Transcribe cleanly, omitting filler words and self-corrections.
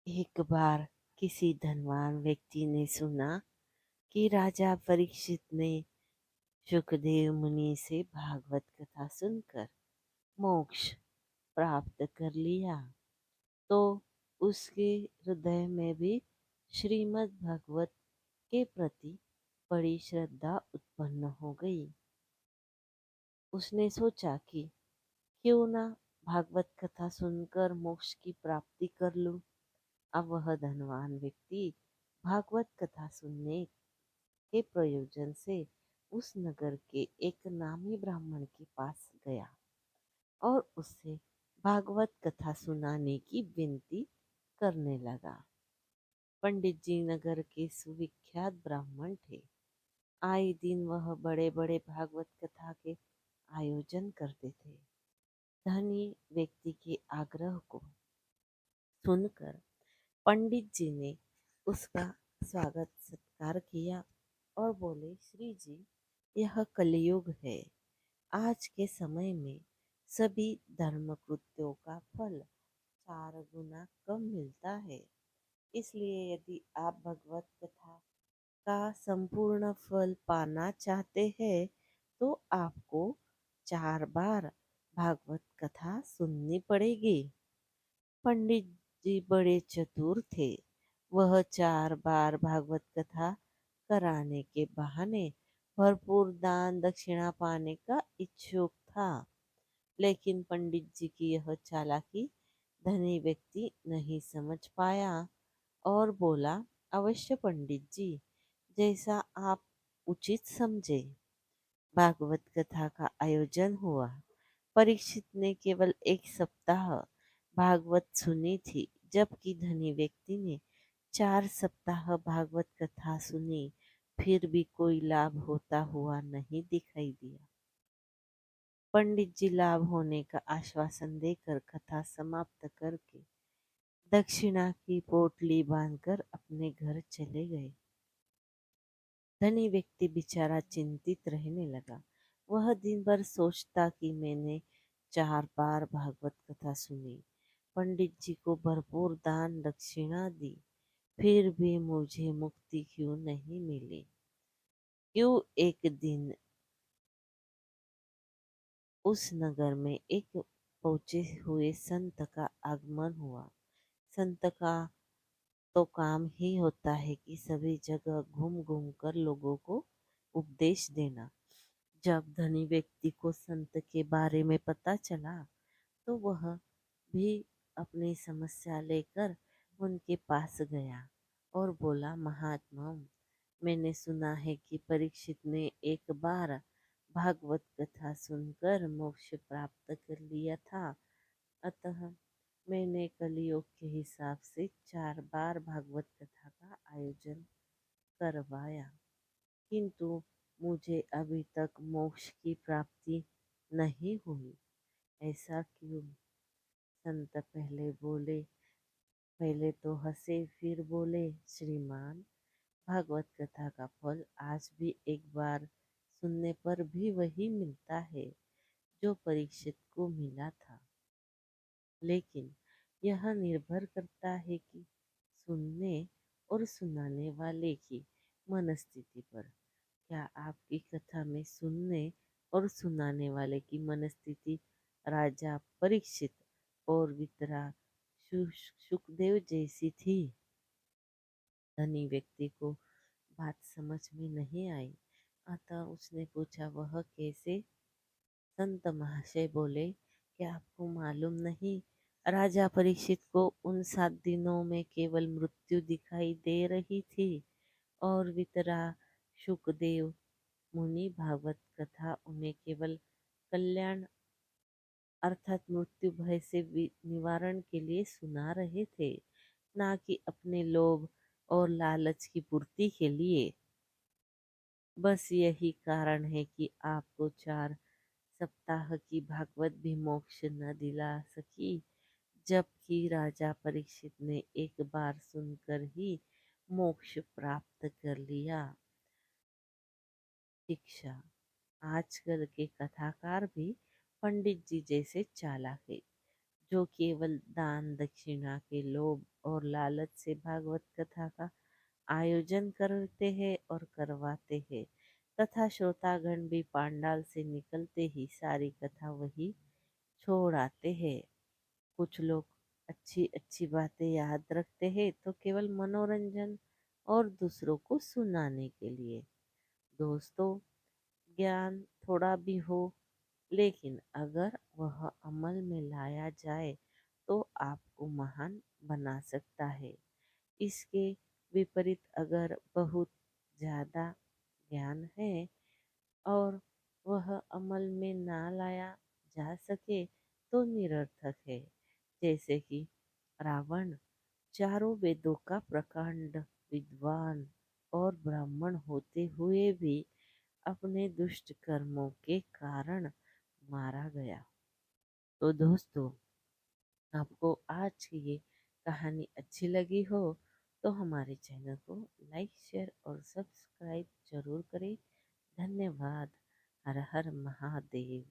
एक बार किसी धनवान व्यक्ति ने सुना कि राजा परीक्षित ने सुखदेव मुनि से भागवत कथा सुनकर मोक्ष प्राप्त कर लिया। तो उसके हृदय में भी श्रीमद् भागवत के प्रति बड़ी श्रद्धा उत्पन्न हो गई। उसने सोचा कि क्यों ना भागवत कथा सुनकर मोक्ष की प्राप्ति कर लूं। अब वह धनवान व्यक्ति भागवत कथा सुनने के प्रयोजन से उस नगर के एक नामी ब्राह्मण के पास गया और उससे भागवत कथा सुनाने की विनती करने लगा। पंडित जी नगर के सुविख्यात ब्राह्मण थे। आए दिन वह बड़े बड़े भागवत कथा के आयोजन करते थे। धनी व्यक्ति के आग्रह को सुनकर पंडित जी ने उसका स्वागत सत्कार किया और बोले, श्री जी, यह कलयुग है। आज के समय में सभी धर्म कृत्यों का फल 4 गुना कम मिलता है। इसलिए यदि आप भगवत कथा का संपूर्ण फल पाना चाहते हैं तो आपको 4 बार भागवत कथा सुननी पड़ेगी। पंडित जी बड़े चतुर थे। वह 4 बार भागवत कथा कराने के बहाने भरपूर दान दक्षिणा पाने का इच्छुक था। लेकिन पंडित जी की यह चालाकी धनी व्यक्ति नहीं समझ पाया और बोला, अवश्य पंडित जी, जैसा आप उचित समझे। भागवत कथा का आयोजन हुआ। परीक्षित ने केवल 1 सप्ताह भागवत सुनी थी, जबकि धनी व्यक्ति ने 4 सप्ताह भागवत कथा सुनी, फिर भी कोई लाभ होता हुआ नहीं दिखाई दिया। पंडित जी लाभ होने का आश्वासन देकर कथा समाप्त करके दक्षिणा की पोटली बांधकर अपने घर चले गए। धनी व्यक्ति बेचारा चिंतित रहने लगा। वह दिन भर सोचता कि मैंने 4 बार भागवत कथा सुनी, पंडित जी को भरपूर दान दक्षिणा दी, फिर भी मुझे मुक्ति क्यों नहीं मिली। क्यों एक दिन उस नगर में एक पहुंचे हुए संत का आगमन हुआ। संत का तो काम ही होता है कि सभी जगह घूम घूम कर लोगों को उपदेश देना। जब धनी व्यक्ति को संत के बारे में पता चला तो वह भी अपनी समस्या लेकर उनके पास गया और बोला, महात्मा, मैंने सुना है कि परीक्षित ने 1 बार भागवत कथा सुनकर मोक्ष प्राप्त कर लिया था। अतः मैंने कलयुग के हिसाब से 4 बार भागवत कथा का आयोजन करवाया, किंतु मुझे अभी तक मोक्ष की प्राप्ति नहीं हुई। ऐसा क्यों? संत पहले तो हंसे, फिर बोले, श्रीमान, भागवत कथा का फल आज भी 1 बार सुनने पर भी वही मिलता है जो परीक्षित को मिला था। लेकिन यह निर्भर करता है कि सुनने और सुनाने वाले की मनस्थिति पर। क्या आपकी कथा में सुनने और सुनाने वाले की मनस्थिति राजा परीक्षित और वितरा सुखदेव जैसी थी? धनी व्यक्ति को बात समझ में नहीं आई, अतः उसने पूछा, वह कैसे? संत महाशय बोले, क्या आपको मालूम नहीं, राजा परीक्षित को उन 7 दिनों में केवल मृत्यु दिखाई दे रही थी और वितरा सुखदेव मुनि भागवत कथा उन्हें केवल कल्याण अर्थात मृत्यु भय से निवारण के लिए सुना रहे थे, ना कि अपने लोभ और लालच की पूर्ति के लिए। बस यही कारण है कि आपको 4 सप्ताह की भागवत भी मोक्ष न दिला सकी, जबकि राजा परीक्षित ने 1 बार सुनकर ही मोक्ष प्राप्त कर लिया। शिक्षा। आजकल के कथाकार भी पंडित जी जैसे चालाक है। जो केवल दान दक्षिणा के लोभ और लालच से भागवत कथा का आयोजन करते हैं और करवाते हैं, तथा श्रोतागण भी पांडाल से निकलते ही सारी कथा वही छोड़ आते हैं। कुछ लोग अच्छी अच्छी बातें याद रखते हैं तो केवल मनोरंजन और दूसरों को सुनाने के लिए। दोस्तों, ज्ञान थोड़ा भी हो, लेकिन अगर वह अमल में लाया जाए तो आपको महान बना सकता है। इसके विपरीत अगर बहुत ज़्यादा ज्ञान है और वह अमल में ना लाया जा सके तो निरर्थक है। जैसे कि रावण चारों वेदों का प्रकांड विद्वान और ब्राह्मण होते हुए भी अपने दुष्ट कर्मों के कारण मारा गया। तो दोस्तों, आपको आज की ये कहानी अच्छी लगी हो तो हमारे चैनल को लाइक शेयर और सब्सक्राइब जरूर करें। धन्यवाद। हर हर महादेव।